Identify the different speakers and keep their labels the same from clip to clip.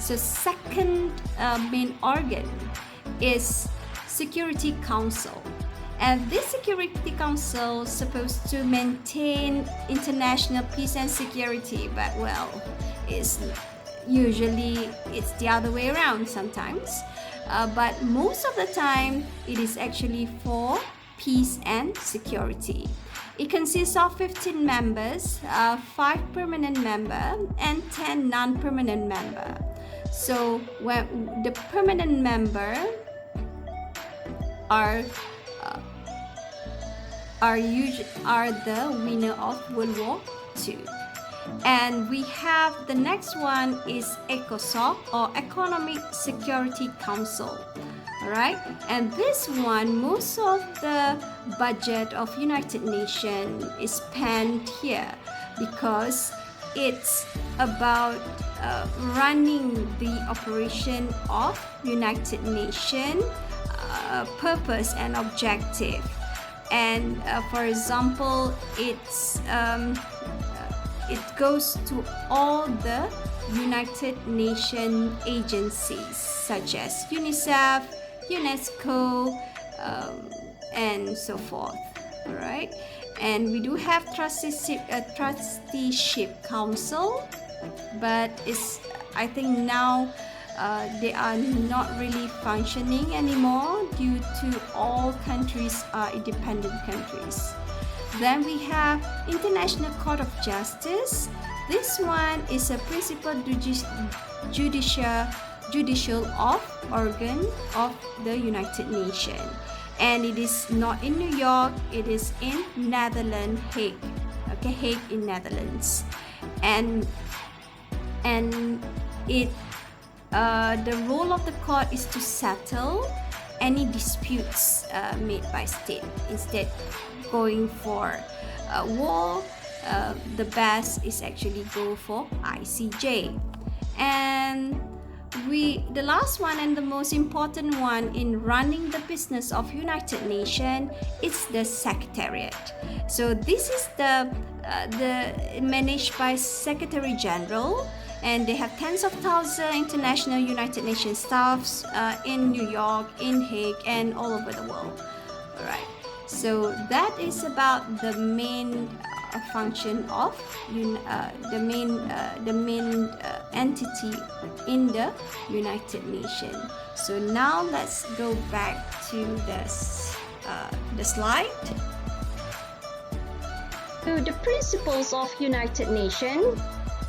Speaker 1: So second main organ is Security Council. And this Security Council is supposed to maintain international peace and security, but well, it's the other way around sometimes. But most of the time, it is actually for peace and security. It consists of 15 members, 5 permanent members, and 10 non-permanent members. So when the permanent members are the winner of World War II. And we have the next one is ECOSOC, or Economic Security Council. Alright, and this one, most of the budget of United Nations is spent here because it's about running the operation of United Nations purpose and objective. And for example, it goes to all the United Nations agencies such as UNICEF, UNESCO, and so forth. All right, and we do have trusteeship council, but I think now they are not really functioning anymore due to all countries are independent countries. Then we have International Court of Justice. This one is a principal judicial organ of the United Nations, and it is not in New York, it is in Netherlands, Hague. Okay, Hague in Netherlands. And it the role of the court is to settle any disputes made by state. Instead going for war, the best is actually go for ICJ. And the last one and the most important one in running the business of United Nations is the Secretariat. So this is the managed by Secretary General, and they have tens of thousands international United Nations staffs in New York, in Hague, and all over the world. All right. So that is about the main function of the main entity in the United Nations. So now let's go back to the slide.
Speaker 2: So the principles of United Nations.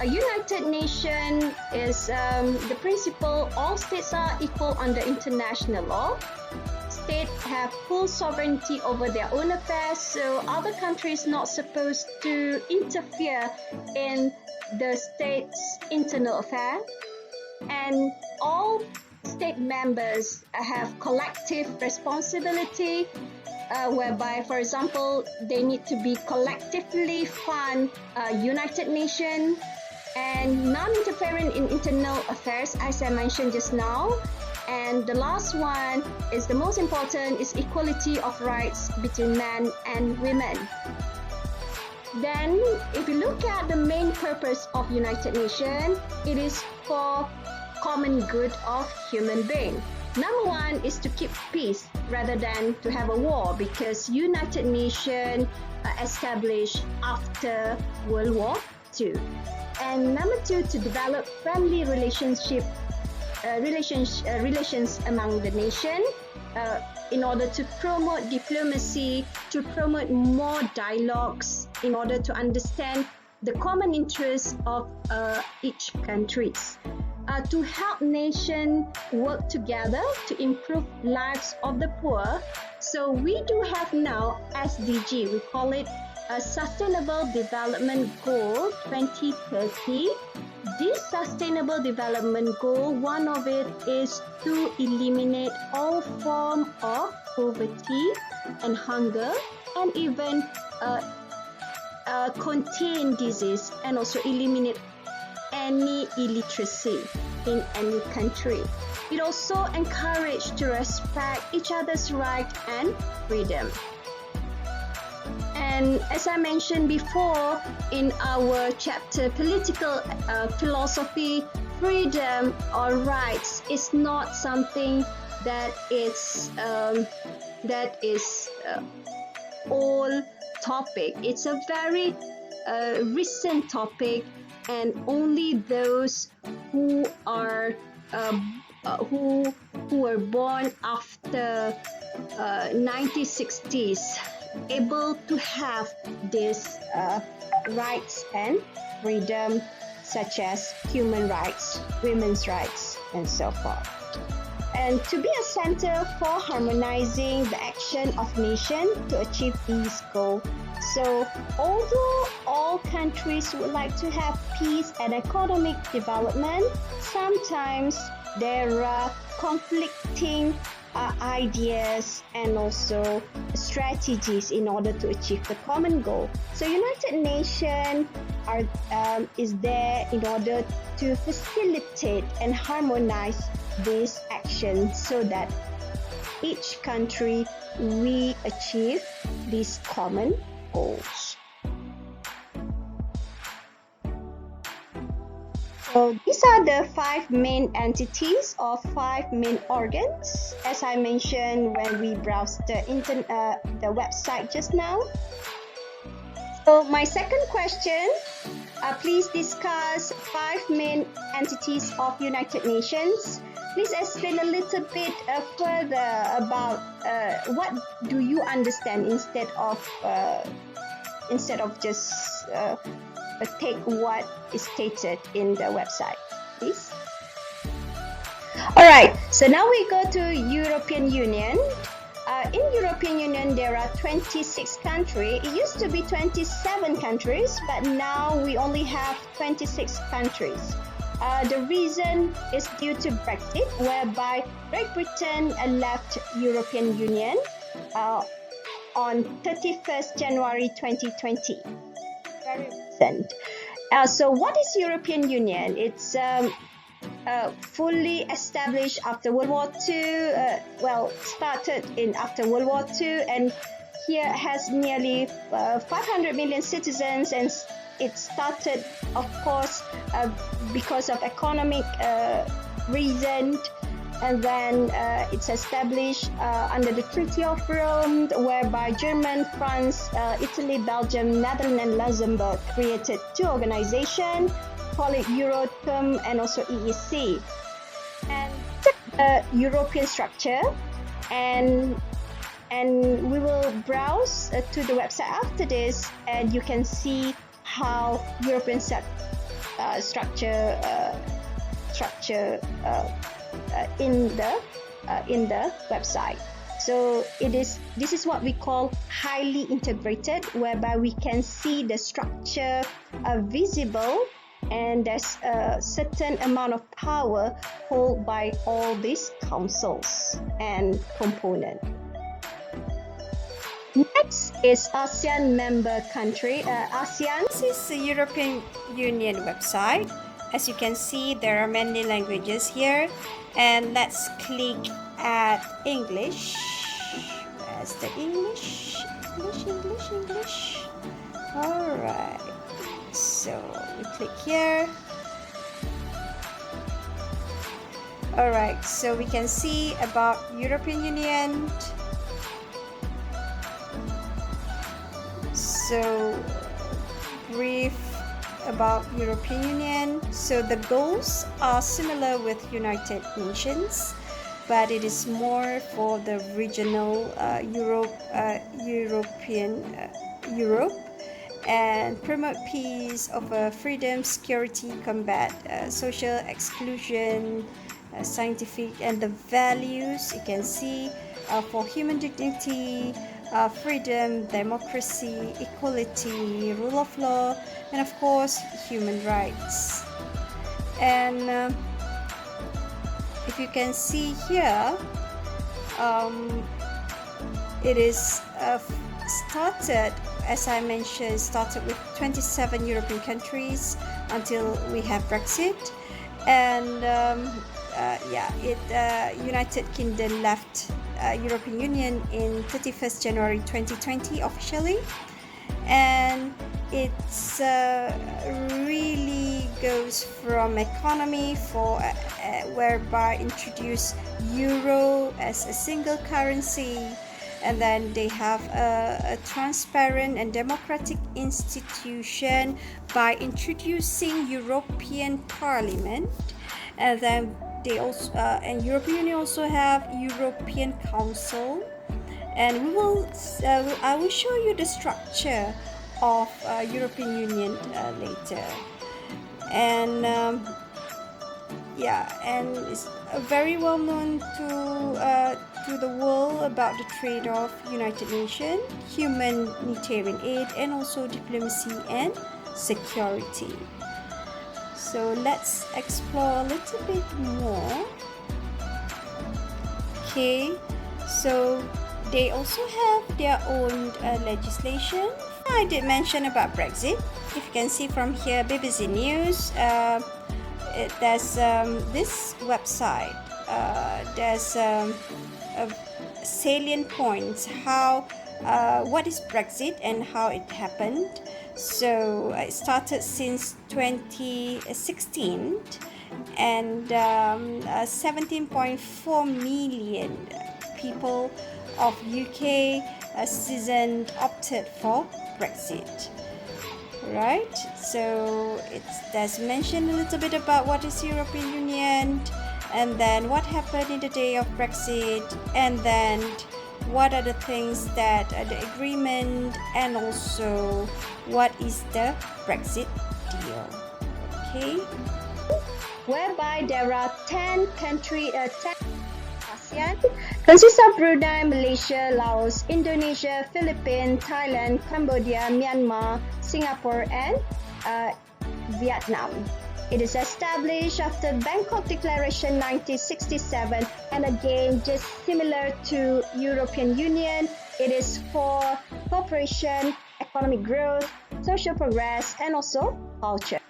Speaker 2: A United Nation is the principle all states are equal under international law. States have full sovereignty over their own affairs, so other countries not supposed to interfere in the state's internal affairs. And all state members have collective responsibility, whereby, for example, they need to be collectively fund United Nations and non-interfering in internal affairs, as I mentioned just now. And the last one is the most important, is equality of rights between men and women. Then, if you look at the main purpose of United Nations, it is for common good of human being. Number one is to keep peace rather than to have a war, because United Nations established after World War II. And number two, to develop friendly relations among the nation in order to promote diplomacy, to promote more dialogues in order to understand the common interests of each countries. To help nations work together to improve lives of the poor. So we do have now SDG, we call it a Sustainable Development Goal 2030. This Sustainable Development Goal, one of it is to eliminate all forms of poverty and hunger, and even contain disease, and also eliminate any illiteracy in any country. It also encourages to respect each other's rights and freedom. And as I mentioned before in our chapter Political Philosophy freedom or rights is not something that is all topic. It's a very recent topic, and only those who are who were born after 1960s able to have these rights and freedom, such as human rights, women's rights, and so forth. And to be a center for harmonizing the action of nations to achieve these goals. So, although all countries would like to have peace and economic development, sometimes there are conflicting ideas and also strategies in order to achieve the common goal. So United Nations is there in order to facilitate and harmonize this action so that each country we achieve these common goals. So these are the 5 main entities or 5 main organs, as I mentioned when we browsed the website just now. So my second question, please discuss 5 main entities of United Nations. Please explain a little bit further about what do you understand instead of just take what is stated in the website, please. All right, so now we go to European Union. In European Union, there are 26 countries. It used to be 27 countries, but now we only have 26 countries. The reason is due to Brexit, whereby Great Britain left European Union on 31st January 2020. Very recent. So what is European Union? It's fully established after World War II, started after World War II, and here has nearly 500 million citizens, and it started, of course, because of economic reasons, and then it's established under the Treaty of Rome, whereby Germany, France, Italy, Belgium, Netherlands, and Luxembourg created 2 organizations, call it Euratom and also EEC. And the European structure, and we will browse to the website after this, and you can see how European structure in the website. So this is what we call highly integrated, whereby we can see the structure visible, and there's a certain amount of power held by all these councils and components. Next is ASEAN member country. ASEAN.
Speaker 1: This is the European Union website. As you can see, there are many languages here, and let's click at English. Where's the English? English. All right. So we click here. All right. So we can see about European Union. So brief about European Union. So the goals are similar with United Nations, but it is more for the regional Europe, and promote peace, offer freedom, security, combat social exclusion, scientific, and the values you can see for human dignity, freedom, democracy, equality, rule of law, and of course human rights. And if you can see here, it is started, as I mentioned, started with 27 European countries until we have Brexit, and United Kingdom left European Union in 31st January 2020 officially, and it's really goes from economy whereby introduce euro as a single currency, and then they have a transparent and democratic institution by introducing European Parliament, and then they also and European Union also have European Council, and I will show you the structure of European Union later. And and it's very well known to the world about the trade of United Nations, humanitarian aid, and also diplomacy and security. So let's explore a little bit more. Okay, so they also have their own legislation. I did mention about Brexit. If you can see from here, BBC News, there's this website. There's salient points what is Brexit and how it happened. So it started since 2016, and 17.4 million people of UK citizens opted for Brexit. Right, so there's mentioned a little bit about what is European Union, and then what happened in the day of Brexit, and then what are the things that the agreement, and also what is the Brexit deal. Okay,
Speaker 2: whereby there are 10 countries, 10 ASEAN, consists of Brunei, Malaysia, Laos, Indonesia, Philippines, Thailand, Cambodia, Myanmar, Singapore, and Vietnam. It is established after Bangkok Declaration 1967, and again, just similar to European Union, it is for cooperation, economic growth, social progress, and also culture.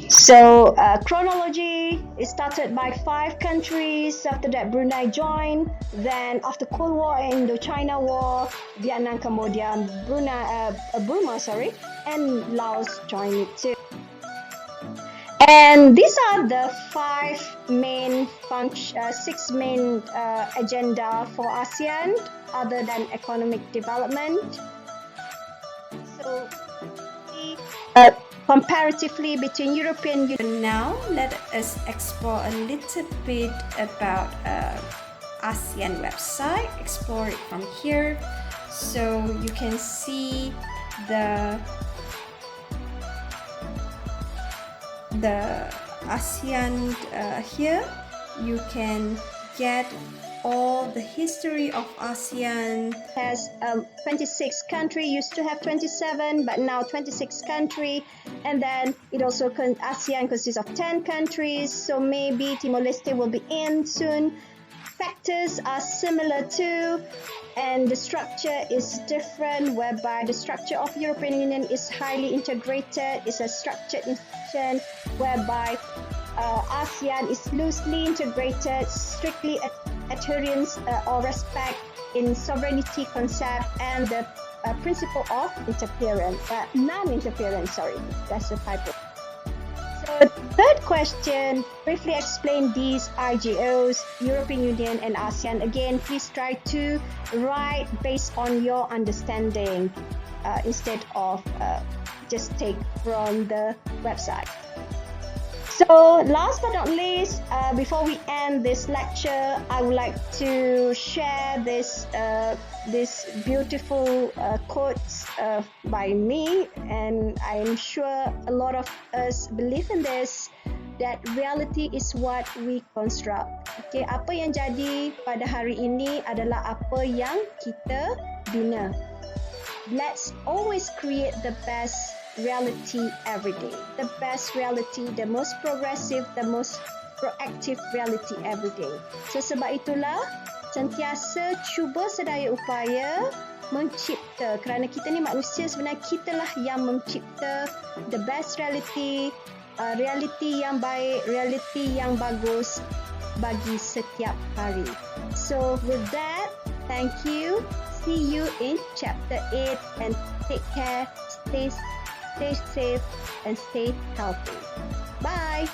Speaker 2: So chronology is started by 5 countries. After that, Brunei joined. Then after Cold War and Indochina War, Vietnam, Cambodia, Burma, and Laos joined it too. And these are the 6 main agenda for ASEAN other than economic development. So comparatively between European Union.
Speaker 1: Now let us explore a little bit about ASEAN website. Explore it from here, so you can see the ASEAN here. You can get all the history of ASEAN.
Speaker 2: Has 26 countries, used to have 27, but now 26 countries. And then it also ASEAN consists of 10 countries, so maybe Timor-Leste will be in soon. Factors are similar too, and the structure is different, whereby the structure of European Union is highly integrated. It's a structured institution whereby ASEAN is loosely integrated, strictly adherence or respect in sovereignty concept and the principle of non-interference. That's the typo. So third question, briefly explain these IGOs, European Union and ASEAN. Again, please try to write based on your understanding instead of just take from the website. So last but not least, before we end this lecture, I would like to share this beautiful quotes by me, and I am sure a lot of us believe in this, that reality is what we construct. Okay, apa yang jadi pada hari ini adalah apa yang kita bina. Let's always create the best reality every day. The best reality, the most progressive, the most proactive reality every day. So sebab itulah sentiasa cuba sedaya upaya mencipta, kerana kita ni manusia, sebenarnya kitalah yang mencipta the best reality, reality yang baik, reality yang bagus bagi setiap hari. So with that, thank you. See you in chapter 8 and take care. Stay stay safe, and stay healthy. Bye!